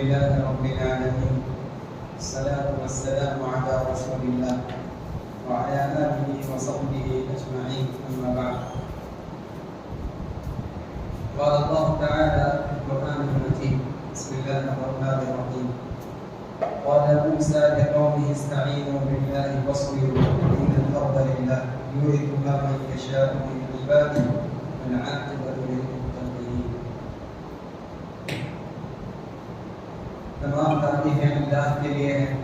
لله رب العالمين، الصلاة والسلام على رسول الله وعلى آله وصحبه أجمعين، أما بعد. قال الله تعالى في القرآن المجيد: بسم الله الرحمن الرحيم. قال موسى لقومه استعينوا بالله واصبروا إن الأرض لله يورثها من يشاء من عباده والعاقبة للمتقين. تمام تعریفیں اللہ کے لیے ہیں.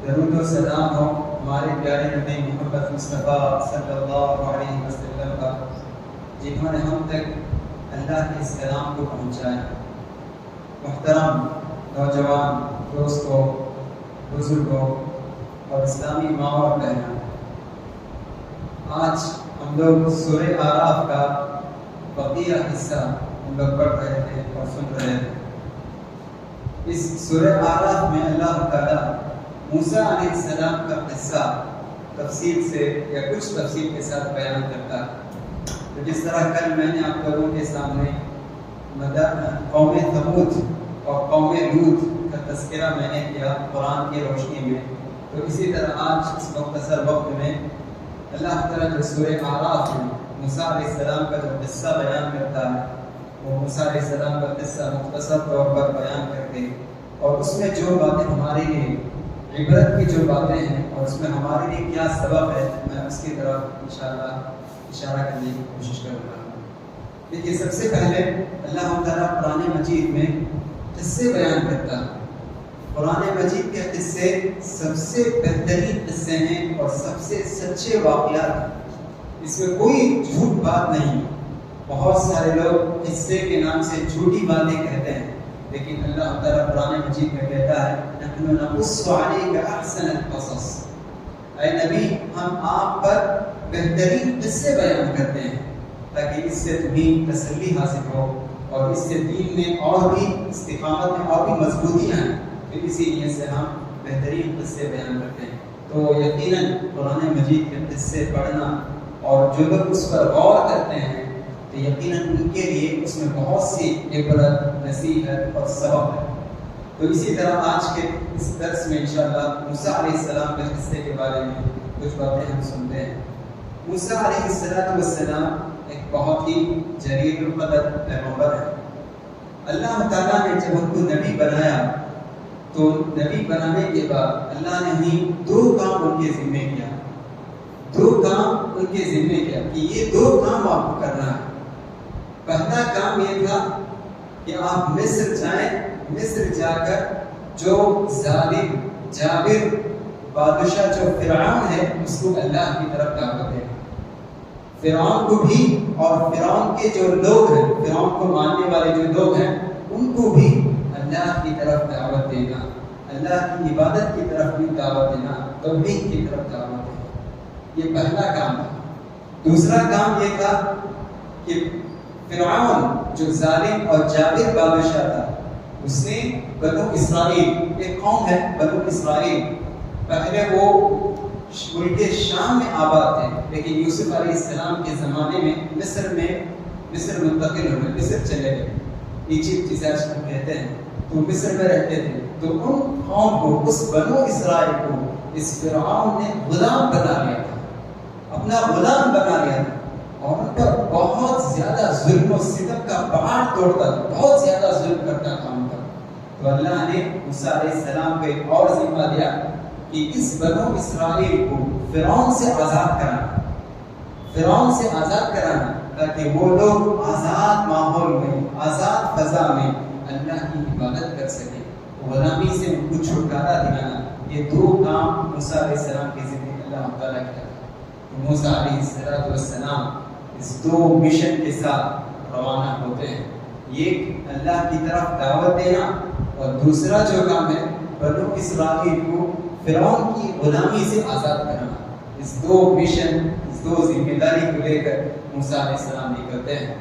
درود و سلام ہو ہمارے پیارے نبی محمد مصطفیٰ صلی اللہ علیہ وسلم کا، جنہوں نے ہم تک اللہ کے اس کلام کو پہنچایا. محترم نوجوان دوستوں، بزرگوں اور اسلامی ماں اور بہنوں، آج ہم لوگ سورہ اعراف کا بقیہ حصہ ہم لوگ پڑھ رہے تھے اور سن رہے تھے. اس سورہ اعراف میں اللہ تعالیٰ موسیٰ علیہ السلام کا قصہ تفصیل سے یا کچھ تفصیل کے ساتھ بیان کرتا ہے. تو جس طرح کل میں نے آپ لوگوں کے سامنے قوم ثمود اور قوم لوط کا تذکرہ میں نے کیا قرآن کی روشنی میں، تو اسی طرح آج اس مختصر وقت میں اللہ تعالیٰ جو سورہ اعراف میں موسیٰ علیہ السلام کا جو قصہ بیان کرتا ہے، وہ موسیٰ علیہ السلام کا قصہ مختصر طور پر بیان کر کے، اور اس میں جو باتیں ہمارے لیے عبرت کی جو باتیں ہیں اور اس میں ہمارے لیے کیا سبب ہے، میں اس کی طرف انشاءاللہ اشارہ کرنے کی کوشش کروں گا. دیکھیے، سب سے پہلے اللہ تعالیٰ قرآن مجید میں قصے بیان کرتا ہے. قرآن مجید کے قصے سب سے بہترین قصے ہیں اور سب سے سچے واقعات ہیں. اس میں کوئی جھوٹ بات نہیں. بہت سارے لوگ قصے کے نام سے جھوٹی باتیں کہتے ہیں، لیکن اللہ تعالیٰ قرآن مجید میں کہتا ہے نحن نقص علیک احسن القصص. اے نبی، ہم آپ پر بہترین قصے بیان کرتے ہیں تاکہ اس سے تمہیں تسلی حاصل ہو اور اس سے دین میں اور بھی استقامت میں اور بھی مضبوطیاں ہیں. پھر اسی لیے سے ہم بہترین قصے بیان کرتے ہیں. تو یقیناً قرآن مجید کے قصے پڑھنا اور جو لوگ اس پر غور کرتے ہیں تو یقیناً ان کے لیے اس میں بہت سی عبرت، نصیحت اور سبق ہے. تو اسی طرح آج کے اس درس میں انشاءاللہ موسیٰ علیہ السلام کے قصے کے بارے میں کچھ باتیں ہم سنتے ہیں. موسیٰ علیہ السلام ایک بہت ہی جلیل القدر پیغمبر ہے. اللہ تعالیٰ نے جب ان کو نبی بنایا تو نبی بنانے کے بعد اللہ نے ہی دو کام ان کے ذمہ کیا. دو کام ان کے ذمہ کیا کہ یہ دو کام آپ کو کرنا ہے. پہلا کام یہ تھا کہ آپ مصر جائیں. مصر جا کر جو ظالم جابر بادشاہ جو فرعون ہے اس کو اللہ کی طرف دعوت دے. فرعون کو بھی اور فرعون کے جو لوگ ہیں، فرعون کو ماننے والے جو لوگ ہیں، ان کو بھی اللہ کی طرف دعوت دینا، اللہ کی عبادت کی طرف بھی دعوت دینا، توحید کی طرف دعوت دینا. یہ پہلا کام تھا. دوسرا کام یہ تھا کہ فرعون جو ظالم اور جابر بادشاہ تھا، اس نے بنو اسرائیل، ایک قوم ہے بنو اسرائیل، پہلے وہ ملک شام میں آباد تھے، لیکن یوسف علیہ السلام کے زمانے میں مصر منتقل ہوئے، مصر چلے گئے. ایجپٹ جسے آج ہم کہتے ہیں، تو مصر میں رہتے تھے. تو ان قوم کو، اس بنو اسرائیل کو اس فرعون نے غلام بنا لیا تھا، اپنا غلام بنا لیا تھا، اور ان پر بہت زیادہ ظلم و ستم کا پہاڑ توڑتا تھا، بہت زیادہ ظلم کرتا تھا ان پر. تو اللہ نے موسیٰ علیہ السلام کو ایک اور ذمہ دیا کہ اس بنو اسرائیل کو فرعون سے آزاد کرانا، فرعون سے آزاد کرانا، تاکہ وہ لوگ آزاد ماحول میں، آزاد فضا میں اللہ کی عبادت کر سکیں، غلامی سے ان کو چھٹکارا دلانا. یہ دو کام موسیٰ علیہ السلام کے ذمہ اللہ تعالیٰ کیا. موسیٰ علیہ السلام اس دو مشن کے ساتھ روانہ ہوتے ہیں. ایک اللہ کی طرف دعوت دینا، اور دوسرا جو کام ہے بنو اسرائیل کو فرعون کی غلامی سے آزاد کرنا. اس دو مشن، اس دو ذمہ داری کو لے کر موسیٰ علیہ السلام نکلتے ہیں.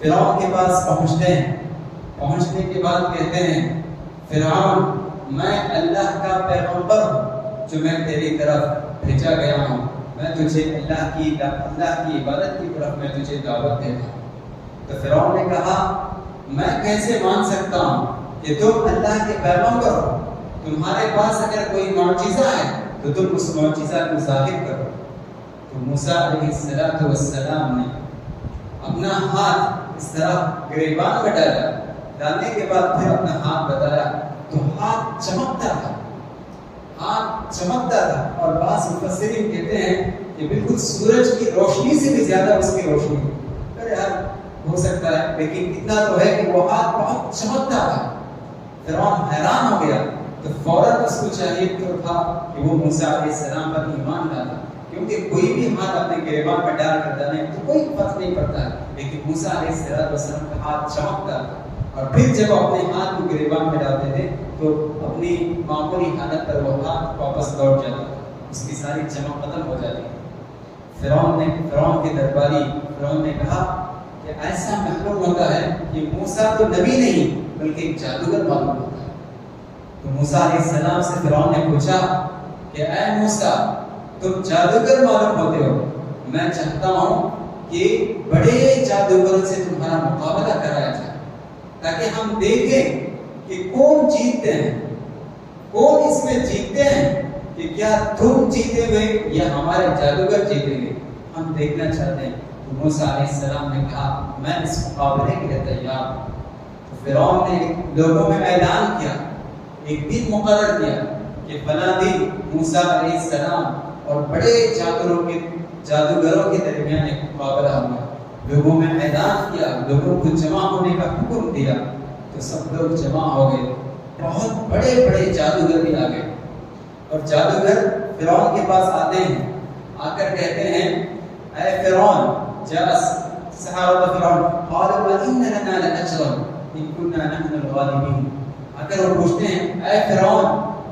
فرعون کے پاس پہنچتے ہیں. پہنچنے کے بعد کہتے ہیں فرعون، میں اللہ کا پیغمبر ہوں جو میں تیری طرف بھیجا گیا ہوں، میں تجھے اللہ کی عبادت کی طرف میں تجھے دعوت دیتا ہوں. تو فرعون نے کہا میں کیسے مان سکتا ہوں کہ تم اللہ کے پیغمبر ہو، تمہارے پاس اگر کوئی معجزہ ہے تو تم اس معجزہ کو ظاہر کرو۔ تو موسیٰ علیہ السلام نے اپنا ہاتھ اس طرح گریبان میں ڈالا، ڈالنے کے بعد پھر اپنا ہاتھ بتایا تو ہاتھ چمکتا تھا، ہاتھ چمکتا تھا، اور بعض مفسرین کہتے ہیں کہ بالکل سورج کی روشنی سے بھی زیادہ اس کی روشنی، ہو سکتا ہے، لیکن اتنا تو ہے کہ وہ ہاتھ بہت چمکتا تھا۔ فرعون حیران ہو گیا، تو فوراً اس کو چاہیے تو تھا کہ وہ موسیٰ علیہ السلام پر ایمان لاتا، کیونکہ کوئی بھی ہاتھ اپنے گریبان میں ڈال کر ڈالے تو کوئی فرق نہیں پڑتا ہے، لیکن موسیٰ علیہ السلام کا ہاتھ چمکتا تھا، اور پھر جب اپنے ہاتھ کو گریبان میں ڈالتے تھے تو اپنی معمولی حالت پر وہ ہاتھ واپس لوٹ جاتا تھا، اس کی ساری چمک ختم ہو جاتی۔ فرعون کے درباری فرعون نے کہا کہ ایسا معلوم ہوتا ہے کہ موسیٰ تو نبی نہیں بلکہ ایک جادوگر معلوم ہوتا ہے۔ تو موسیٰ علیہ السلام سے فرعون نے پوچھا کہ اے موسیٰ، تم جادوگر معلوم ہوتے ہو، میں چاہتا ہوں کہ بڑے جادوگروں سے تمہارا مقابلہ کرایا جائے تاکہ ہم دیکھیں کہ کون جیتتے ہیں، کون اس میں جیتتے ہیں، کہ کیا تم جیتے ہوئے یا ہمارے جادوگر جیتیں گے، ہم دیکھنا چاہتے ہیں۔ تو موسیٰ علیہ السلام نے کہا میں اس مقابلے کے لیے تیار ہوں۔ تو فرعون نے لوگوں میں اعلان کیا، ایک دن مقرر کیا کہ فلاں دن موسیٰ علیہ السلام اور بڑے جادوگروں کے درمیان ایک مقابلہ ہوا۔ لوگوں میں اعلان کیا، لوگوں کو جمع ہونے کا حکم دیا، تو سب لوگ جمع ہو گئے، بہت بڑے بڑے جادوگر بھی آ گئے، اور جادوگر فرعون کے پاس آتے ہیں، آ کر کہتے ہیں اے فرعون، سحرۃ فرعون قالوا وَإِنَّ لَنَا لَأَجْرًا إِن كُنَّا نَحْنُ الْغَالِبِينَ۔ اگر وہ پوچھتے ہیں اے فرعون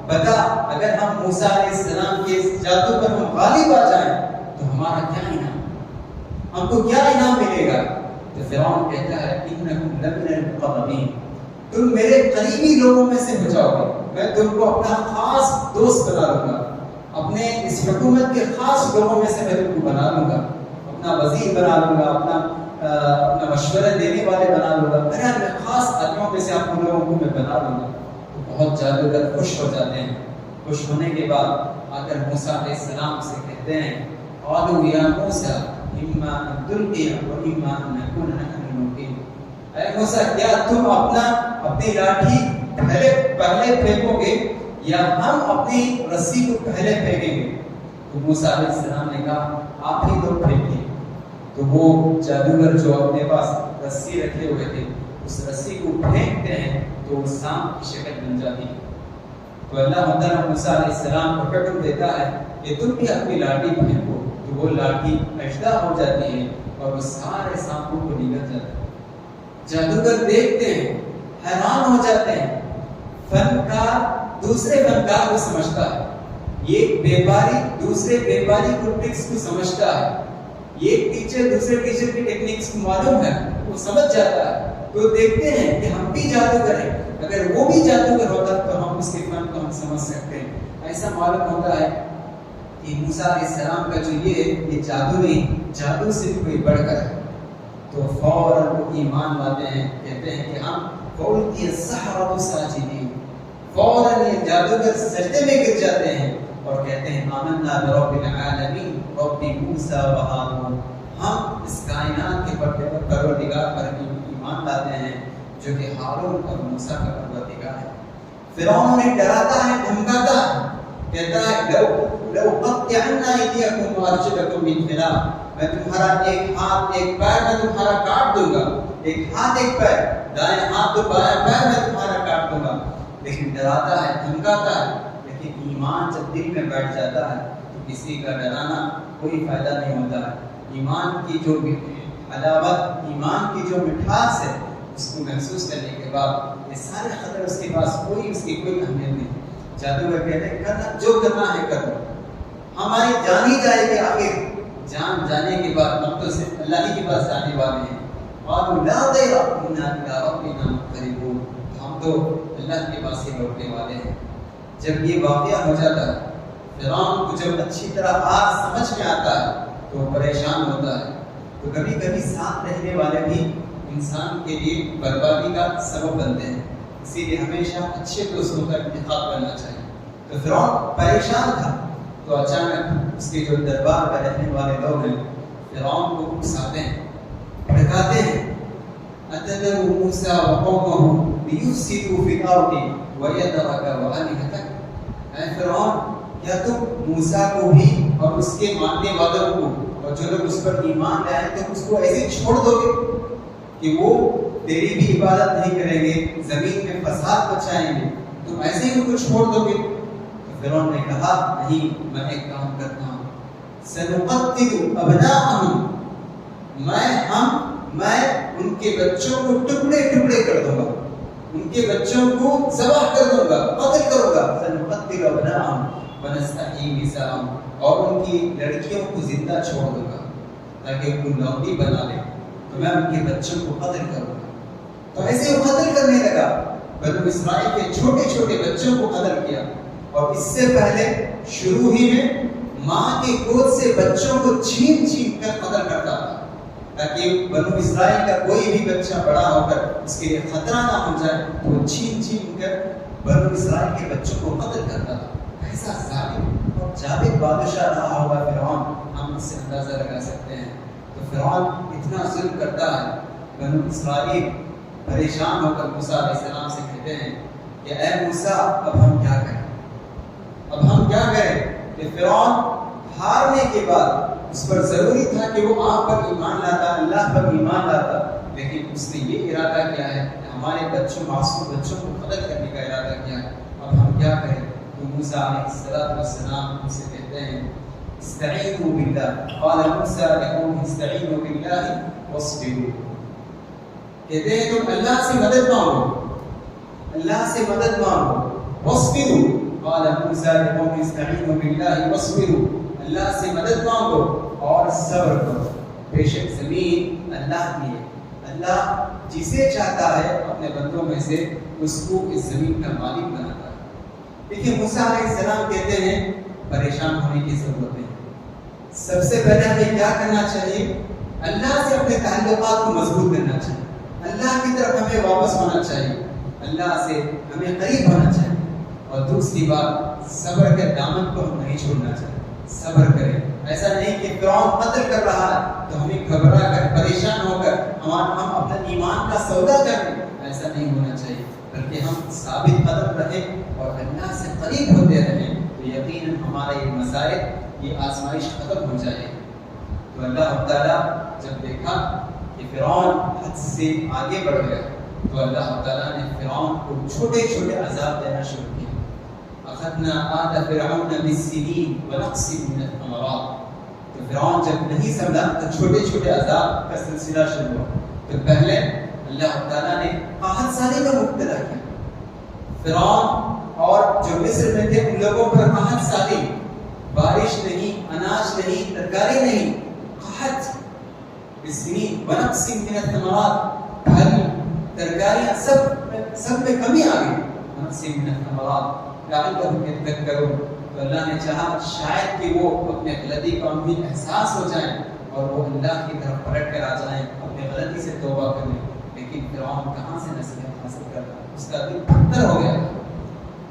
بتا، اگر ہم موسیٰ علیہ السلام کے جادو پر ہم غالب آ جائیں تو ہمارا کیا انعام، ہم کو کیا انعام ملے گا؟ تو فرعون کہتا ہے انکم لمن المقربین، تم میرے قریبی لوگوں میں سے ہو جاؤ گے، میں تم کو اپنا خاص دوست بنا لوں گا، اپنے اس حکومت کے خاص لوگوں میں سے میں تم کو بنا لوں گا، اپنا وزیر بنا لوں گا، اپنا مشورہ دینے والے بنا لوں گا، میں خاص آدمیوں میں سے آپ لوگوں کو میں بنا لوں گا۔ تو بہت جادوگر خوش ہو جاتے ہیں، خوش ہونے کے بعد آ کر موسیٰ علیہ السلام سے کہتے ہیں قالوا یا موسیٰ اما ان تلقی واما ان نکون نحن الملقین، اے موسیٰ کیا تم اپنی لاٹھی پہلے پھینکو گے یا ہم اپنی رسی کو پہلے پھینکیں گے؟ تو موسیٰ علیہ السلام نے کہا آپ ہی تو پھینکیے۔ تو وہ جادوگر جو اپنے پاس رسی رکھے ہوئے تھے اس رسی کو پھینکتے ہیں تو وہ سانپ کی شکل بن جاتی ہے۔ تو اللہ تعالیٰ موسیٰ علیہ السلام کو حکم دیتا ہے کہ تم بھی اپنی لاٹھی پھینکو، تو وہ لاٹھی اژدھا ہو جاتی ہے اور وہ سارے سانپوں کو نگل جاتا ہے۔ جادوگر دیکھتے ہیں، حیران ہو جاتے ہیں، فنکار دوسرے فنکار کو سمجھتا ہے، یہ بیپاری دوسرے بیپاری کو ٹرکس کو سمجھتا ہے، یہ ٹیچر دوسرے ٹیچر کی ٹیکنکس کو معلوم ہے، وہ سمجھ جاتا ہے۔ تو دیکھتے ہیں کہ ہم بھی جادوگر ہیں، اگر وہ بھی جادوگر ہوتا تو ہم اس کے فن کو ہم سمجھ سکتے ہیں۔ ایسا معلوم ہوتا ہے کہ موسیٰ علیہ السلام کا جو یہ جادو نہیں، جادو سے بھی کوئی بڑھ کر ہے۔ تو فوراً وہ ایمان لاتے ہیں، کہتے ہیں کہ ہم فَأُلْقِيَ السَّحَرَةُ سَاجِدِينَ، فوراً یہ جادوگر سجدے میں گر جاتے ہیں اور کہتے ہیں آمنا برب العالمین رب موسیٰ و ہارون، ہم اس کائنات کے پروردگار پر ایمان لاتے ہیں جو کہ ہارون اور موسیٰ کا پروردگار ہے۔ فرعون انہیں ڈراتا ہے، دھمکاتا ہے، کہتا ہے لَأُقَطِّعَنَّ أَيْدِيَكُمْ وَأَرْجُلَكُمْ مِنْ خِلَافٍ، میں تمہارا ایک ہاتھ ایک پیر میں تمہارا کاٹ دوں گا، ایک ہاتھ ایک پیر، دائیں ہاتھ تو بائیں پیر میں تمہارا کاٹ دوں گا۔ لیکن ڈراتا ہے، دھمکاتا ہے، لیکن ایمان جب دل میں بیٹھ جاتا ہے تو کسی کا ڈرانا کوئی فائدہ نہیں ہوتا ہے۔ ایمان کی جو حلاوت، ایمان کی جو مٹھاس ہے، اس کو محسوس کرنے کے بعد یہ سارے خطر اس کے پاس اس کی کوئی اہمیت نہیں۔ جادوگر کہتے ہیں کرنا جو کرنا ہے کرو، ہماری جان ہی جائے گی، آخر جان جانے کے بعد ہم تو صرف اللہ ہی کے پاس جانے والے ہیں۔ قالوا لا ضير إنا إلى ربنا منقلبون، ہم تو اللہ کے پاس ہی لوٹنے والے ہیں۔ جب یہ واقعہ ہو جاتا ہے، فرعون کو جب اچھی طرح سمجھ میں آتا ہے تو وہ پریشان ہوتا ہے۔ تو کبھی کبھی ساتھ رہنے والے بھی انسان کے لیے بربادی کا سبب بنتے ہیں۔ اسی لیے ہمیشہ اچھے دوستوں کا انتخاب کرنا چاہیے۔ تو فرعون پریشان تھا، تو اچانک اس کے جو دربار میں رہنے والے لوگ ہیں فرعون کو اکساتے ہیں، بھڑکاتے ہیں، أتذر موسى وقومه ليفسدوا في الأرض ويذرك وآلهتك۔ اے فرعون، کیا تم موسیٰ کو بھی اور اس کے ماننے والوں کو اور جو لوگ اس پر ایمان لائے تم اس کو ایسے چھوڑ دو گے کہ وہ تیری بھی عبادت نہیں کریں گے، زمین میں فساد مچائیں گے، تم ایسے ہی ان کو چھوڑ دو گے؟ تو فرعون نے کہا نہیں، میں ایک کام کرتا ہوں، سنقتل ابناءهم، میں ان کے بچوں کو ٹکڑے ٹکڑے کر دوں گا، ان کے بچوں کو ذبح کر دوں گا، قتل کروں گا، سنقتل ابناءهم ونستحيي نساءهم، اور ان کی لڑکیوں کو زندہ چھوڑ دوں گا تاکہ ان کو لونڈی بنا لیں، تو میں ان کے بچوں کو قتل کروں گا۔ تو ایسے وہ قتل کرنے لگا، بنو اسرائیل کے چھوٹے چھوٹے بچوں کو قتل کیا، اور اس سے پہلے شروع ہی میں ماں کی گود سے بچوں کو چھین چھین کر قتل کرتا تھا تاکہ بنو اسرائیل کا کوئی بھی بچہ بڑا ہو کر اس کے لیے خطرہ نہ ہو جائے، تو چھین چھین کر بنو اسرائیل کے بچوں کو قتل کرتا تھا۔ ایسا ظالم اور جابر بادشاہ رہا ہوگا فرعون، ہم اس سے اندازہ لگا سکتے ہیں۔ تو فرعون اتنا ظلم کرتا ہے، بنو اسرائیل پریشان ہو کر موسیٰ علیہ السلام سے کہتے ہیں کہ اے موسیٰ، اب ہم کیا کریں، اب ہم کیا کریں؟ کہ فرعون ہارنے کے بعد اس پر ضروری تھا کہ وہ آپ پر ایمان لاتا، اللہ پر ایمان لاتا، لیکن اس نے یہ ارادہ کیا ہے کہ ہمارے بچوں، معصوم بچوں کو قتل کرنے کا ارادہ کیا ہے، اب ہم کیا کریں؟ تو موسیٰ علیہ السلام ان سے کہتے ہیں استعینوا باللہ، قال موسیٰ لقومہ استعینوا باللہ واصبروا، کہتے ہیں تم اللہ سے مدد مانگو، اللہ سے مدد مانگو، واصبروا، قال موسیٰ لقومہ استعینوا باللہ واصبروا، اللہ سے مدد مانگو اور صبر کرو، بے شک زمین اللہ کی ہے، اللہ جسے چاہتا ہے اپنے بندوں میں سے اس کو اس زمین کا مالک بناتا ہے۔ دیکھیے موسیٰ علیہ السلام کہتے ہیں پریشان ہونے کی ضرورت ہے، سب سے پہلے ہمیں کیا کرنا چاہیے؟ اللہ سے اپنے تعلقات کو مضبوط کرنا چاہیے، اللہ کی طرف ہمیں واپس ہونا چاہیے، اللہ سے ہمیں قریب ہونا چاہیے، اور دوسری بات صبر کے دامن کو ہم نہیں چھوڑنا چاہیے، صبر کریں۔ ایسا نہیں کہ فرعون قتل کر رہا ہے تو ہمیں گھبرا کر پریشان ہو کر ہم اپنا ایمان کا سودا کر لیں، ایسا نہیں ہونا چاہیے، بلکہ ہم ثابت قدم رہیں اور اللہ سے قریب ہوتے رہیں، تو یقیناً ہمارے یہ مسائل، یہ آزمائش ختم ہو جائے۔ تو اللہ تعالیٰ جب دیکھا کہ فرعون حد سے آگے بڑھ گیا تو اللہ تعالیٰ نے فرعون کو چھوٹے چھوٹے عذاب دینا شروع کیا۔ اخذنا آل فرعون بالسنین ونقص من الثمرات، تو فرعون جب نہیں سمجھا تو چھوٹے چھوٹے عذاب کا سلسلہ شروع ہوا۔ تو پہلے اللہ تعالیٰ نے قحط سالی کا مبتلا کیا، فرعون اور جو مصر میں تھے ان لوگوں پر قحط سالی، بارش نہیں، اناج نہیں، ترکاری نہیں، قحط بالسنین ونقص من الثمرات، پھل ترکاریاں سب میں کمی آ گئی، ونقص من الثمرات لعلهم يتذكرون، تو اللہ نے چاہا شاید کہ وہ اپنے غلطی کا بھی احساس ہو جائیں اور وہ اللہ کی طرف پلٹ کر آ جائیں، اپنے غلطی سے توبہ کریں، لیکن فرعون کہاں سے نصیحت حاصل کر رہا، اس کا دل پتھر ہو گیا۔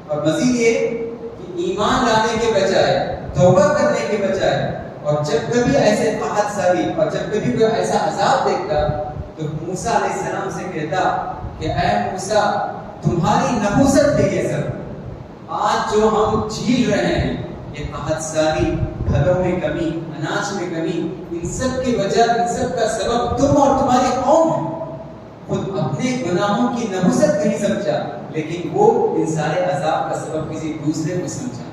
اور مزید یہ کہ ایمان لانے کے بجائے، توبہ کرنے کے بجائے، اور جب کبھی ایسے قحط سالی اور جب کبھی کوئی ایسا عذاب دیکھتا تو موسیٰ علیہ السلام سے کہتا کہ اے موسیٰ، تمہاری نحوست ہے یہ سب، آج جو ہم جھیل رہے ہیں یہ قحط سالی، پھلوں میں کمی، اناج میں کمی، ان سب کی وجہ، ان سب کا سبب تم اور تمہاری قوم ہے۔ خود اپنے گناہوں کی نحوست نہیں سمجھا، لیکن وہ ان سارے عذاب کا سبب کسی دوسرے کو سمجھا۔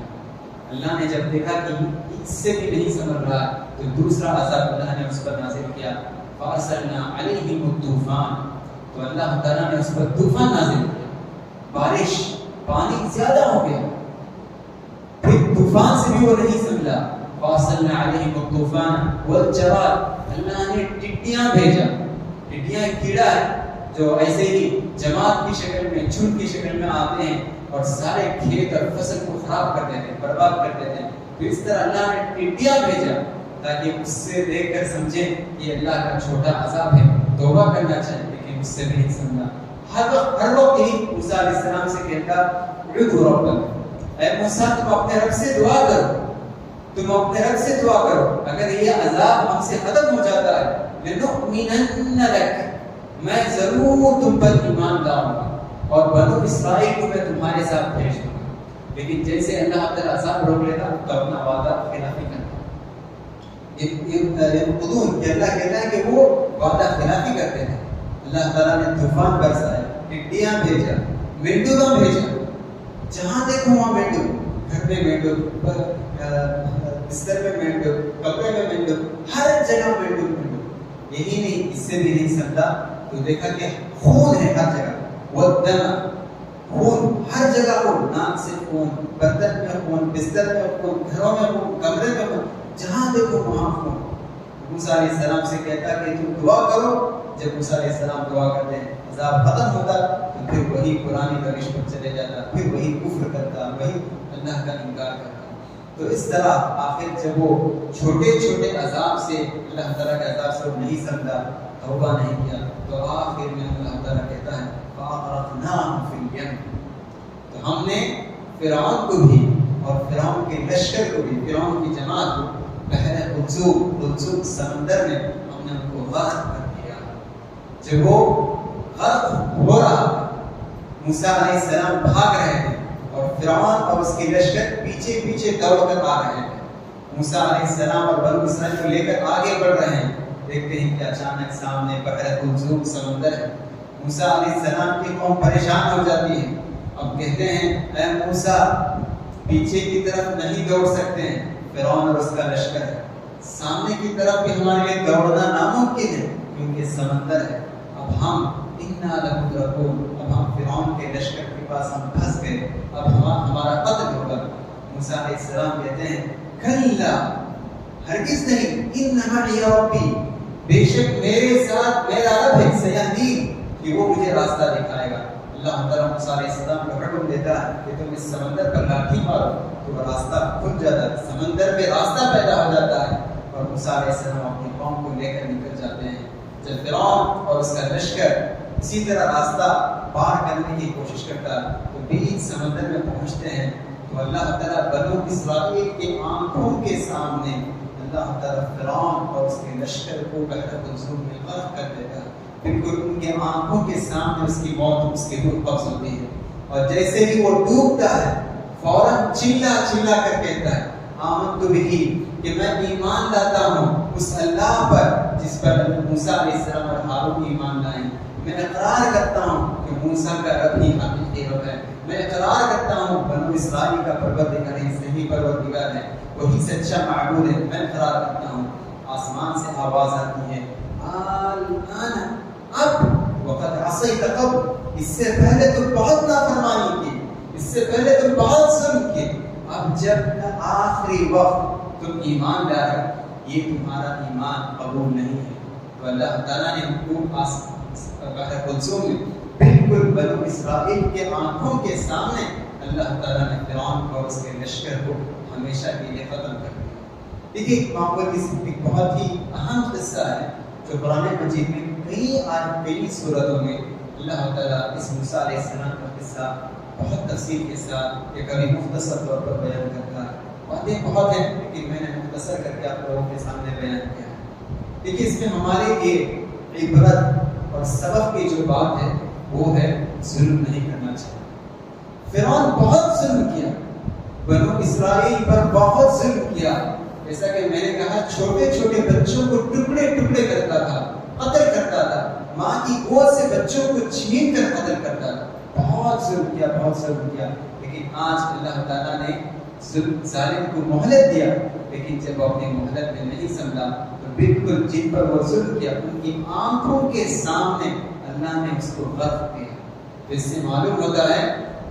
اللہ نے جب دیکھا کہ اس سے بھی نہیں سمجھ رہا تو دوسرا عذاب اللہ نے اس پر نازل کیا، فَأَرْسَلْنَا عَلَيْهِمُ الطُّوفَانَ، تو اللہ تعالیٰ نے اس پر طوفان نازل کیا، بارش، پانی زیادہ ہو گیا، پھر طوفان سے بھی وہ نہیں سمجھا، فَأَرْسَلْنَا عَلَيْهِمُ الطُّوفَانَ وَالْجَرَادَ، اللہ نے ٹڈیاں بھیجا، ٹڈیاں ایک کیڑا ہے جو ایسے ہی جماعت کی شکل میں، جھنڈ کی شکل میں آتے ہیں اور سارے کھیت اور فصل کو خراب کر دیتے ہیں، برباد کر دیتے ہیں، تو اس طرح اللہ نے ٹڈیاں بھیجا تاکہ اس سے دیکھ کر سمجھیں یہ اللہ کا چھوٹا عذاب ہے، توبہ کرنا چاہیے، لیکن اس سے بھی نہیں سمجھا۔ ہر وقت یہی موسیٰ علیہ السلام سے کہتا ادعو ربک، اے موسیٰ تم اپنے رب سے دعا کرو، تم اپنے رب سے دعا کرو، اگر یہ عذاب ہم سے ختم ہو جاتا ہے لنؤمنن لک، میں ضرور تم پر ایمان لاؤں گا اور بنو اسرائیل کو میں تمہارے ساتھ بھیج دوں گا۔ لیکن جیسے اللہ تعالیٰ عذاب روک لیتا تو اپنا وعدہ خلافی کرتا، خدون کہ اللہ کہتا ہے کہ وہ وعدہ خلافی کرتے ہیں۔ اللہ تعالیٰ نے طوفان برسایا، ٹڈیاں بھیجا، مینڈو بھیجا، جہاں دیکھو وہاں مینڈو، گھر میں مینڈو، بستر میں مینڈو، کپڑے میں مینڈو، ہر جگہ مینڈو مینڈو۔ یہی نہیں، اس سے بھی نہیں سمجھا تو دیکھا کہ خون ہے ہر جگہ، والدم، خون ہر جگہ، خون، ناک سے خون، برتن میں خون، بستر میں خون، گھروں میں خون، کمرے میں خون، جہاں دیکھو وہاں خون۔ موسیٰ علیہ السلام سے کہتا کہ تم دعا کرو، جب موسیٰ علیہ السلام دعا کرتے ہیں عذاب ختم ہوتا تو پھر وہی پرانی روش پر چلے جاتا، پھر وہی کفر کرتا، وہی اللہ کا انکار کرتا۔ تو اس طرح آخر جب وہ چھوٹے چھوٹے عذاب سے، اللہ تعالیٰ کے عذاب سے وہ نہیں سمجھا، توبہ نہیں کیا، تو آخر میں اللہ تعالیٰ کہتا ہے فَأَغْرَقْنَاهُمْ فِي الْيَمِّ، تو ہم نے فرعون کو بھی اور فرعون کے لشکر کو بھی، فرعون کی جماعت کو بحر قلزم سمندر میں ہم نے ان کو غرق کر دیا۔ جب وہ غرق ہو رہا تھا، موسیٰ علیہ السلام بھاگ رہے تھے اور فرعون اور اس کے لشکر پیچھے پیچھے دوڑ کر آ رہے تھے۔ موسیٰ علیہ السلام اور بنو اسرائیل کو لے کر آگے بڑھ رہے ہیں، دیکھتے ہیں کہ اچانک سامنے بحر قلزم سمندر ہے۔ موسیٰ علیہ السلام کی قوم پریشان ہو جاتی ہے، اب کہتے ہیں اے موسیٰ پیچھے کی طرف نہیں دوڑ سکتے ہیں، فرعون اور اس کا لشکر ہے، سامنے کی طرف بھی ہمارے لیے دوڑنا ناممکن ہے کیونکہ سمندر ہے، اب ہم انا لمدرکون، اب ہم فرعون کے لشکر کے پاس ہم پھنس گئے، اب ہمارا قتل ہوگا۔ موسیٰ علیہ السلام کہتے ہیں کلا، ہرگز نہیں، ان معی ربی، بے شک میرے ساتھ میرا رب ہے، سیہدین، کہ وہ مجھے راستہ دکھائے گا۔ اللہ تعالیٰ موسیٰ علیہ السلام کو حکم دیتا ہے کہ تم اس سمندر پر لاٹھی مارو تو وہ راستہ کھل جاتا ہے، سمندر میں راستہ پیدا ہو جاتا ہے اور موسیٰ علیہ السلام اپنی قوم کو لے کر نکل جاتے ہیں۔ جب فرعون اور اس کا لشکر اسی طرح راستہ پار کرنے کی کوشش کرتا ہے تو بیچ سمندر میں پہنچتے ہیں تو اللہ تعالیٰ بنو اسرائیل کے آنکھوں کے سامنے اللہ تعالیٰ فرعون اور اس کے لشکر کو بحر قلزم میں غرق کر دیتا ہے، بالکل ان کے آنکھوں کے سامنے اس کی موت، اس کی روح قبض ہوتی ہے، اور جیسے ہی وہ ڈوبتا ہے فوراً چلا چلا کر کہتا ہے آمنت بہ، کہ میں ایمان لاتا ہوں اس اللہ پر جس پر موسیٰ علیہ السلام اور ہارون ایمان لائے، میں اقرار کرتا ہوں کہ موسیٰ کا رب ہی حقیقی رب ہے، میں اقرار کرتا ہوں بنو اسرائیل کا پروردگار ہی صحیح پروردگار ہے، وہی سچا معبود ہے، میں اقرار کرتا ہوں۔ آسمان سے آواز آتی ہے الآن، اب وقت عصیت قبل، اس سے پہلے تم بہت نافرمانی کی، اس سے پہلے تم بہت ظلم کیے، اب جب آخری وقت تم ایمان لائے، یہ تمہارا ایمان قبول نہیں ہے۔ تو اللہ تعالیٰ نے حکم بحر قلزم میں بالکل بنو اسرائیل کے آنکھوں کے سامنے اللہ تعالیٰ نے فرعون اور اس کے لشکر کو ہمیشہ کے لیے ختم کر دیا۔ دیکھیے معقول ایک بہت ہی اہم قصہ ہے جو قرآن مجید میں کئی صورتوں میں اللہ تعالیٰ اس موسیٰ علیہ السلام کا قصہ بہت تفصیل کے ساتھ یا کبھی مختصر طور پر بیان کرتا ہے۔ باتیں بہت ہیں لیکن میں نے مختصر کر کے آپ لوگوں کے سامنے بیان کیا ہے۔ دیکھیے اس میں ہمارے لیے عبرت اور سبق کی جو بات ہے وہ ہے ظلم نہیں کرنا چاہیے۔ فرعون بہت ظلم کیا، بنو اسرائیل پر بہت ظلم کیا، جیسا کہ میں نے کہا چھوٹے چھوٹے بچوں کو ٹکڑے ٹکڑے کرتا تھا، قتل کرتا تھا، ماں کی گود سے بچوں کو چھین کر قتل کرتا تھا، بہت ظلم کیا، بہت ظلم کیا۔ لیکن آج اللہ تعالیٰ نے ظالم کو مہلت دیا، لیکن جب وہ اپنی مہلت میں نہیں سمجھا تو بالکل جن پر وہ ظلم کیا ان کی آنکھوں کے سامنے اللہ نے اس کو غرق کیا۔ تو اس سے معلوم ہوتا ہے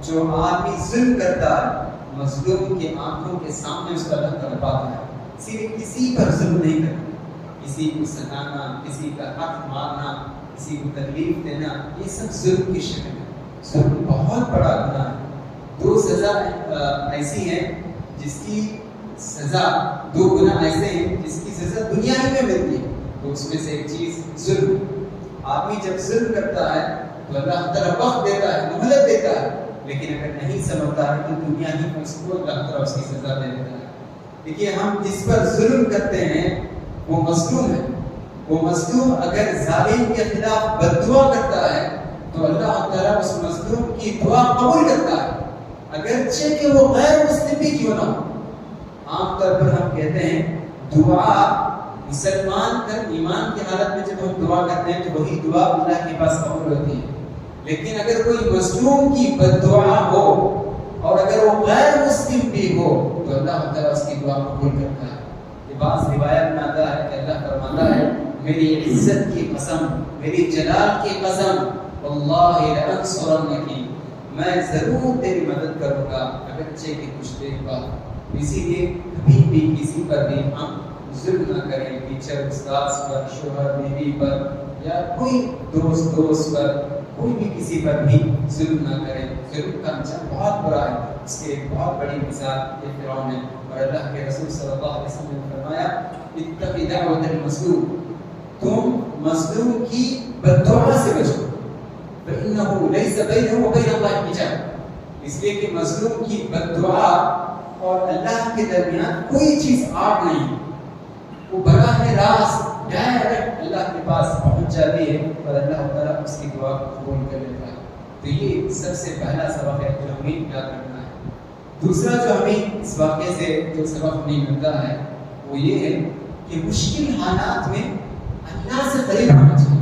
جو آدمی ظلم کرتا ہے مظلوم کی آنکھوں کے سامنے اس کا حق پاتا ہے، صرف کسی پر ظلم نہیں کرتا، کسی کو ستانا، کسی کا حق مارنا، کسی کو تکلیف دینا، یہ سب ظلم کی شکل ہے۔ ظلم بہت بڑا گناہ ہے۔ دو سزا ایسی ہیں جس کی سزا، دو گناہ ایسے ہیں جس کی سزا دنیا ہی میں ملتی ہے، تو اس میں سے ایک چیز ظلم۔ آدمی جب ظلم کرتا ہے تو اللہ تعالیٰ وقت دیتا ہے، مہلت دیتا ہے، لیکن اگر نہیں سمجھتا ہے تو دنیا ہی میں اس کو اللہ تعالیٰ اس کی سزا دے دیتا ہے۔ دیکھیے ہم جس پر ظلم کرتے ہیں وہ مظلوم ہے، وہ مظلوم اگر ظالم کے خلاف بد دعا کرتا ہے تو اللہ تعالیٰ اس مظلوم کی دعا قبول کرتا ہے، اگرچہ کہ وہ غیر مسلم بھی کیوں نہ ہو۔ عام طور پر ہم کہتے ہیں دعا مسلمان کر ایمان کی حالت میں جب ہم دعا کرتے ہیں تو وہی دعا اللہ کے پاس قبول ہوتی ہے، لیکن اگر کوئی مظلوم کی بد دعا ہو اور اگر وہ غیر مسلم بھی ہو تو اللہ تعالیٰ اس کی دعا قبول کرتا ہے۔ یہ بعض روایت میں آتا ہے کہ اللہ فرماتا ہے میری عزت کی قسم، میری جلال کی قسم، واللہ لانصرنکی، میں ضرور تیری مدد کروں گا اگرچہ کہ کچھ دیر بعد۔ اسی لیے کبھی بھی کسی پر بھی ہم ظلم نہ کریں، ٹیچر استاد پر، شوہر بیوی پر، یا کوئی دوست پر، کوئی بھی کسی پر بھی ظلم نہ کریں۔ ظلم کا انجام بہت برا ہے، اس کی ایک بہت بڑی مثال یہ فرعون ہے، اور اللہ کے رسول صلی اللہ علیہ وسلم نے فرمایا اتق دعوۃ المظلوم، تم مظلوم کی بد دعا سے بچو، فإنه ليس بينه وبين الله حجاب، اس لیے کہ مظلوم کی بد دعا اور اللہ کے درمیان کوئی چیز آڑ نہیں، وہ براہ راست ڈائریکٹ اللہ کے پاس پہنچ جاتی ہے اور اللہ تعالیٰ اس کی دعا کو قبول کر لیتا ہے۔ تو یہ سب سے پہلا سبق ہے جو ہمیں یاد رکھنا ہے۔ دوسرا جو ہمیں اس واقعے سے جو سبق ہمیں ملتا ہے وہ یہ ہے کہ مشکل حالات میں اللہ سے قریب ہونا چاہیے،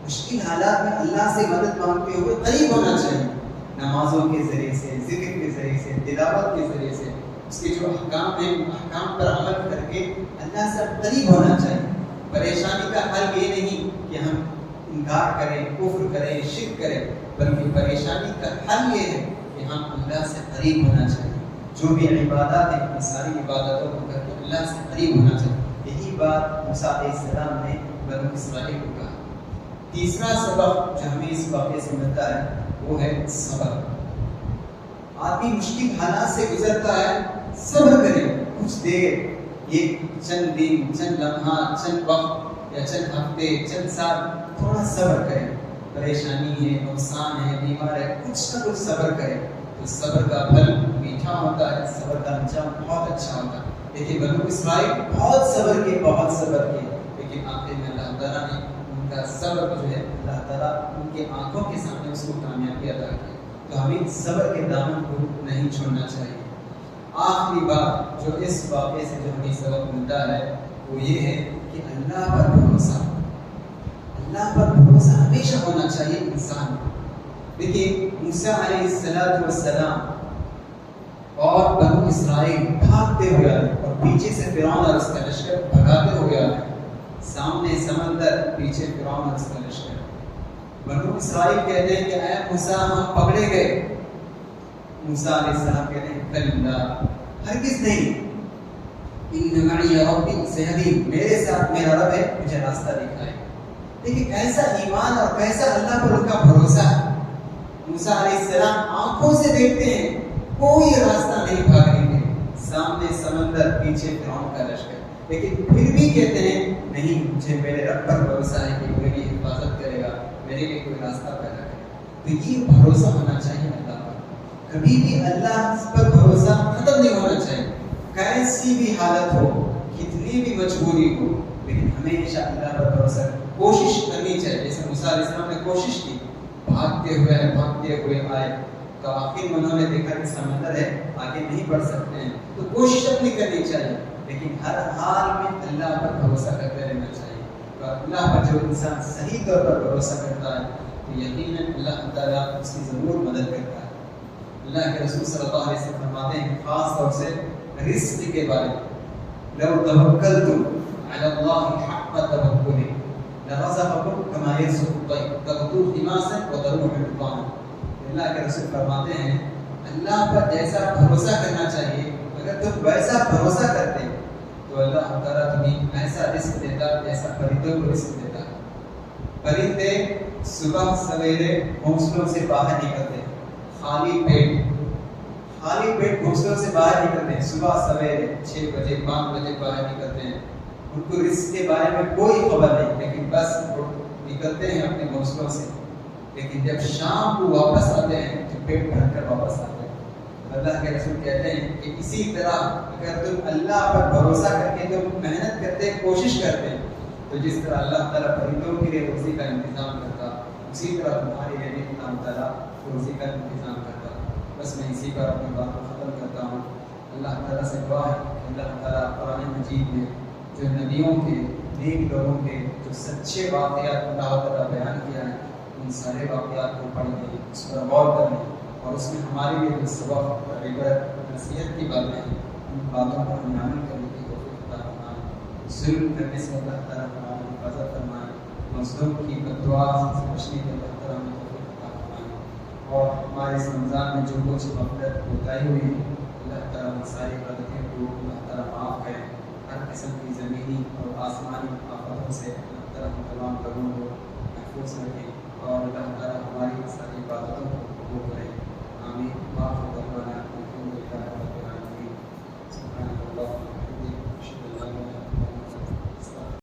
مشکل حالات میں اللہ سے مدد مانگتے ہوئے قریب ہونا چاہیے، نمازوں کے ذریعے سے، ذکر کے ذریعے سے، تلاوت کے ذریعے سے، اس کے جو احکام ہیں احکام پر عمل کر کے اللہ سے قریب ہونا چاہیے۔ پریشانی کا حل یہ نہیں کہ ہم انکار کریں، کفر کریں، شرک کریں، بلکہ پریشانی کا حل یہ ہے کہ ہم اللہ سے قریب ہونا چاہیے۔ جو بھی عبادات ہیں ان ساری عبادتوں کو کر کے اللہ سے قریب ہونا چاہیے۔ یہی بات موسیٰ علیہ السلام نے بنو اسرائیل کو کہا۔ تیسرا سبق جو ہمیں اس واقعے سے ملتا ہے وہ ہے صبر۔ آدمی مشکل حالات سے گزرتا ہے، صبر کرے، کچھ دیر، یہ چند دن، چند لمحات، چند وقت یا چند ہفتے، چند سال، تھوڑا صبر کرے۔ پریشانی ہے، نقصان ہے، بیمار ہے، کچھ نہ کچھ صبر کرے تو صبر کا پھل میٹھا ہوتا ہے، صبر کا انجام بہت اچھا ہوتا ہے۔ دیکھیے بنو اسرائیل بہت صبر کیے، لیکن آخر میں اللہ تعالیٰ نے ان کا صبر جو ہے اللہ تعالیٰ ان کے آنکھوں کے سامنے اس کو کامیابی عطا کی۔ تو ہمیں صبر کے دامن کو نہیں چھوڑنا چاہیے۔ آخری بات جو اس واقعے سے جو ہمیں سبق ملتا ہے وہ یہ ہے کہ اللہ پر بھروسہ ہمیشہ ہونا چاہیے انسان کو۔ دیکھیے موسیٰ علیہ السلام اور بنو اسرائیل بھاگتے ہوئے آئے اور پیچھے سے فرعون اور اس کا لشکر بھگاتے ہوئے آئے، سامنے سمندر، پیچھے فرعون اور اس کا لشکر۔ بنو اسرائیل کہتے ہیں کہ اے موسیٰ ہم پکڑے گئے، موسیٰ علیہ السلام کہتے ہیں کلا، ہرگز نہیں، ان معی ربی سیہدین، میرے ساتھ میرا رب ہے، مجھے راستہ دکھائے۔ دیکھیں کیسا ایمان اور کیسا اللہ پر ان کا بھروسہ ہے۔ موسیٰ علیہ السلام آنکھوں سے دیکھتے ہیں، کوئی راستہ نہیں بھاگنے کے، سامنے سمندر، پیچھے فرعون کا لشکر، لیکن پھر بھی کہتے ہیں نہیں، مجھے میرے رب پر بھروسہ ہے کہ وہ میری حفاظت کرے گا، میرے لیے کوئی راستہ پیدا کرے گا۔ تو یہ بھروسہ ہونا چاہیے اللہ پر، کبھی بھی اللہ پر بھروسہ ختم نہیں ہونا چاہیے، کیسی بھی حالت ہو، کتنی بھی مجبوری ہو، لیکن ہمیشہ اللہ پر بھروسہ کوشش کرنی چاہیے۔ جیسے موسیٰ علیہ السلام نے کوشش کی، بھاگتے ہوئے آئے تو آخر میں انہوں نے دیکھا کہ سمندر ہے، آگے نہیں بڑھ سکتے ہیں، تو کوشش اپنی کرنی چاہیے، لیکن ہر حال میں اللہ پر بھروسہ کرتے رہنا چاہیے۔ اور اللہ پر جو انسان صحیح طور پر بھروسہ کرتا ہے تو یقیناً اللہ تعالیٰ اس کی ضرور مدد کرتا ہے۔ اللہ کے رسول صلی اللہ علیہ وسلم فرماتے ہیں خاص طور سے رزق کے بارے میں، لو توکلتم علی اللہ حق توکلہ لرزقکم کما یرزق الطیر تغدو خماسا وتروح بطانا۔ اللہ کے رسول فرماتے ہیں اللہ پر جیسا بھروسہ کرنا چاہیے، اگر تم ویسا بھروسہ کرتے تو اللہ تعالیٰ تمہیں ایسا رزق دیتا جیسا پرندوں کو رزق دیتا۔ پرندے صبح سویرے گھونسلوں سے باہر نکلتے، خالی پیٹ گھونسلوں سے باہر نکلتے ہیں، صبح سویرے 6 بجے 5 بجے باہر نکلتے ہیں، ان کو رزق کے بارے میں کوئی خبر نہیں، لیکن بس وہ نکلتے ہیں اپنے گھونسلوں سے، لیکن جب شام کو واپس آتے ہیں تو پیٹ بھر کر واپس آتے ہیں. اللہ کے رسول کہتے ہیں کہ اسی طرح اگر تم اللہ پر بھروسہ کر کے تم محنت کرتے کوشش کرتے تو جس طرح اللہ تعالیٰ پرندوں کے لیے روزی کا انتظام کرتا اسی طرح تمہارے لیے بھی اللہ تعالیٰ روزی کا انتظام کرتا. بس میں اسی پر اپنی بات کو ختم کرتا ہوں. اللہ تعالیٰ سے دعا ہے کہ اللہ تعالیٰ قرآن مجید میں جو نبیوں کے نیک لوگوں کے جو سچے واقعات اللہ تعالیٰ بیان کیا ہے ان سارے واقعات کو پڑھ لیں, اس پر غور کر لیں اور اس میں ہمارے لیے جو سبق عبرت نصیحت کی باتیں ہیں ان باتوں پر ہم عمل کرنے کی توفیق عطا فرمائے. ظلم کرنے سے اللہ تعالیٰ ہماری حفاظت فرمائے. مظلوم کی بددعا سے بچنے کی اللہ تعالیٰ ہمیں توفیق عطا فرمائے. اور ہمارے اس رمضان میں جو کچھ غفلت کوتاہی ہوئی اللہ تعالیٰ ان ساری غلطیوں کو اللہ تعالیٰ معاف کرے. ہر قسم کی زمینی اور آسمانی آفتوں سے اللہ تعالیٰ ہم تمام لوگوں کو محفوظ رکھیں اور اللہ تعالیٰ ہماری